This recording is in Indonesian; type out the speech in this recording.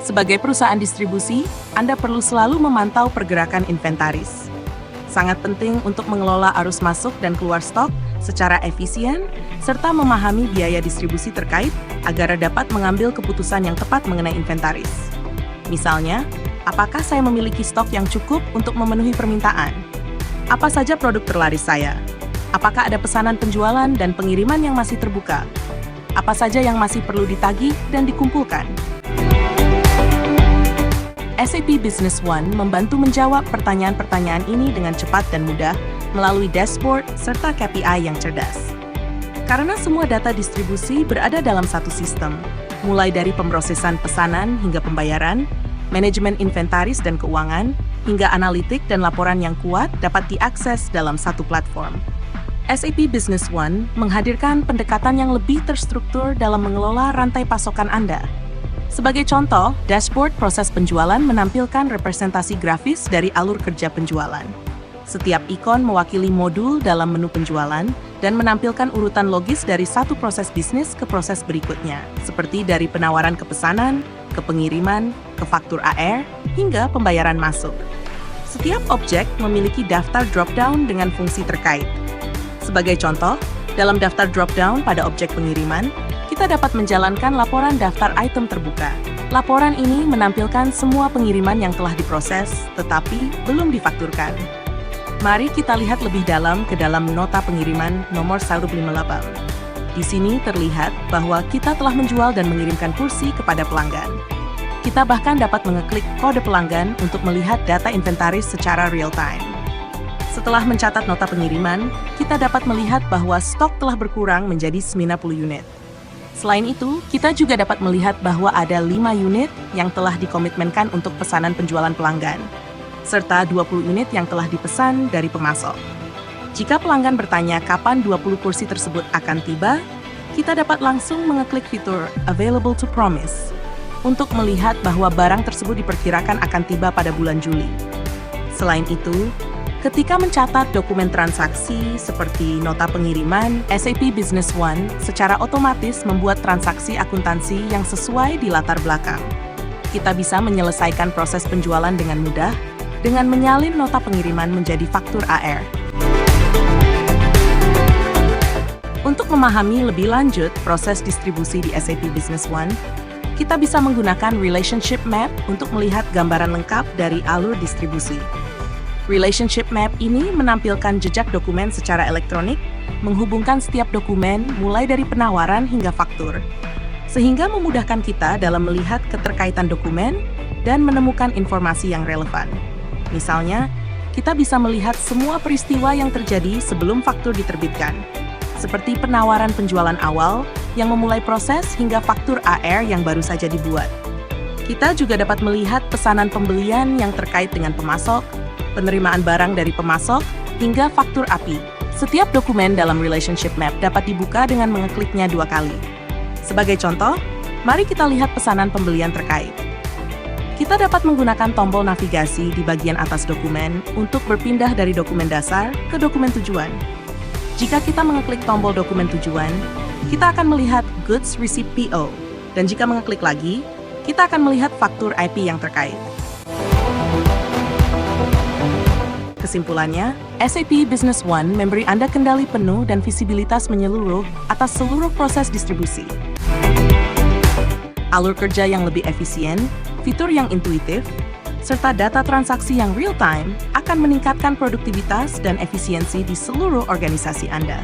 Sebagai perusahaan distribusi, Anda perlu selalu memantau pergerakan inventaris. Sangat penting untuk mengelola arus masuk dan keluar stok secara efisien, serta memahami biaya distribusi terkait agar dapat mengambil keputusan yang tepat mengenai inventaris. Misalnya, apakah saya memiliki stok yang cukup untuk memenuhi permintaan? Apa saja produk terlaris saya? Apakah ada pesanan penjualan dan pengiriman yang masih terbuka? Apa saja yang masih perlu ditagih dan dikumpulkan? SAP Business One membantu menjawab pertanyaan-pertanyaan ini dengan cepat dan mudah melalui dashboard serta KPI yang cerdas. Karena semua data distribusi berada dalam satu sistem, mulai dari pemrosesan pesanan hingga pembayaran, manajemen inventaris dan keuangan, hingga analitik dan laporan yang kuat dapat diakses dalam satu platform. SAP Business One menghadirkan pendekatan yang lebih terstruktur dalam mengelola rantai pasokan Anda. Sebagai contoh, dashboard proses penjualan menampilkan representasi grafis dari alur kerja penjualan. Setiap ikon mewakili modul dalam menu penjualan dan menampilkan urutan logis dari satu proses bisnis ke proses berikutnya, seperti dari penawaran ke pesanan, ke pengiriman, ke faktur AR, hingga pembayaran masuk. Setiap objek memiliki daftar drop-down dengan fungsi terkait. Sebagai contoh, dalam daftar drop-down pada objek pengiriman, kita dapat menjalankan laporan daftar item terbuka. Laporan ini menampilkan semua pengiriman yang telah diproses, tetapi belum difakturkan. Mari kita lihat lebih dalam ke dalam nota pengiriman nomor 158. Di sini terlihat bahwa kita telah menjual dan mengirimkan kursi kepada pelanggan. Kita bahkan dapat mengeklik kode pelanggan untuk melihat data inventaris secara real-time. Setelah mencatat nota pengiriman, kita dapat melihat bahwa stok telah berkurang menjadi 90 unit. Selain itu, kita juga dapat melihat bahwa ada 5 unit yang telah dikomitmenkan untuk pesanan penjualan pelanggan, serta 20 unit yang telah dipesan dari pemasok. Jika pelanggan bertanya kapan 20 kursi tersebut akan tiba, kita dapat langsung mengeklik fitur Available to Promise untuk melihat bahwa barang tersebut diperkirakan akan tiba pada bulan Juli. Selain itu, ketika mencatat dokumen transaksi seperti nota pengiriman, SAP Business One secara otomatis membuat transaksi akuntansi yang sesuai di latar belakang. Kita bisa menyelesaikan proses penjualan dengan mudah dengan menyalin nota pengiriman menjadi faktur AR. Untuk memahami lebih lanjut proses distribusi di SAP Business One, kita bisa menggunakan Relationship Map untuk melihat gambaran lengkap dari alur distribusi. Relationship Map ini menampilkan jejak dokumen secara elektronik, menghubungkan setiap dokumen mulai dari penawaran hingga faktur, sehingga memudahkan kita dalam melihat keterkaitan dokumen dan menemukan informasi yang relevan. Misalnya, kita bisa melihat semua peristiwa yang terjadi sebelum faktur diterbitkan, seperti penawaran penjualan awal yang memulai proses hingga faktur AR yang baru saja dibuat. Kita juga dapat melihat pesanan pembelian yang terkait dengan pemasok, penerimaan barang dari pemasok, hingga faktur API. Setiap dokumen dalam Relationship Map dapat dibuka dengan mengekliknya 2 kali. Sebagai contoh, mari kita lihat pesanan pembelian terkait. Kita dapat menggunakan tombol navigasi di bagian atas dokumen untuk berpindah dari dokumen dasar ke dokumen tujuan. Jika kita mengeklik tombol dokumen tujuan, kita akan melihat Goods Receipt PO, dan jika mengeklik lagi, kita akan melihat faktur IP yang terkait. Kesimpulannya, SAP Business One memberi Anda kendali penuh dan visibilitas menyeluruh atas seluruh proses distribusi. Alur kerja yang lebih efisien, fitur yang intuitif, serta data transaksi yang real-time akan meningkatkan produktivitas dan efisiensi di seluruh organisasi Anda.